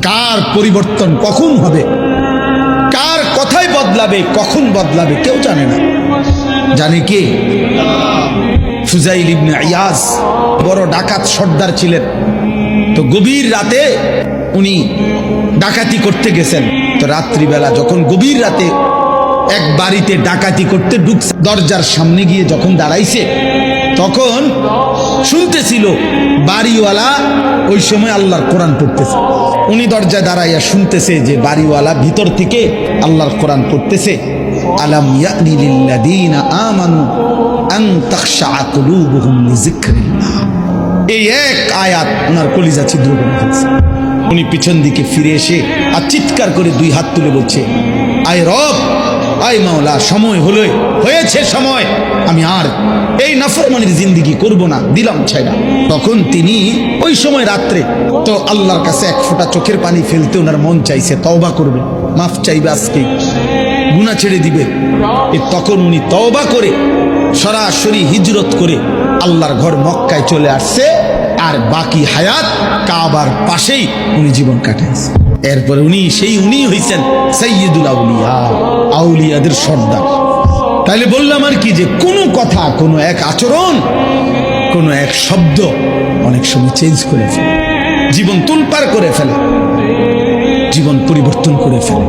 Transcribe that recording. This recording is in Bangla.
কার পরিবর্তন কখন হবে, কার কথাই বদলাবে, কখন বদলাবে কেউ জানে না। জানে কে? ফুজাইল ইবনে ইয়াজ বড় ডাকাত সর্দার ছিলেন। তো গভীর রাতে উনি ডাকাতি করতে গেছেন। তো রাত্রিবেলা যখন গভীর রাতে এক বাড়িতে ডাকাতি করতে ঢুকছে, দরজার সামনে গিয়ে যখন দাঁড়াইছে তখন শুনতেছিল বাড়িওয়ালা ওই সময় আল্লাহর কোরআন পড়তেছে। উনি দরজায় দাঁড়াইয়া শুনতেছে যে বাড়িওয়ালা ভিতর থেকে আল্লাহর কোরআন পড়তেছে, আলাম ইয়ানি লিল্লাযীনা আমানু আন তাখশা কুলুবুহুম লিযিকরিল্লাহ। এই এক আয়াত ওনার কলিজা ছিদ্র করে ফেলছে। উনি পিছন দিকে ফিরে এসে আর চিৎকার করে দুই হাত তুলে বলছে, আয় রব, আয় মাওলা, সময় হলো, হয়েছে সময়, আমি আর এই নাফরমানির জিন্দেগি করব না, দিলাম ছাইড়া। তখন তিনি ওই সময় রাত্রে তো আল্লাহর কাছে এক ফোঁটা চোখের পানি ফেলতে ওনার মন চাইছে, তওবা করবে, মাফ চাইবে, আজকে গুনাহ ছেড়ে দিবে। তখন উনি তওবা করে সরাসরি হিজরত করে আল্লাহর ঘর মক্কায় চলে আসছে, আর বাকি হায়াত কাবার পাশেই উনি জীবন কাটাইছে। এরপরে উনি হইছেন সাইয়্যিদুল আউলিয়া, আউলিয়াদের সর্দার। তাইলে বললাম আর কি, যে কোনো কথা, কোনো এক আচরণ, কোনো এক শব্দ অনেক সময় চেঞ্জ করে ফেলে, জীবন তুলপার করে ফেলে, জীবন পরিবর্তন করে ফেলে।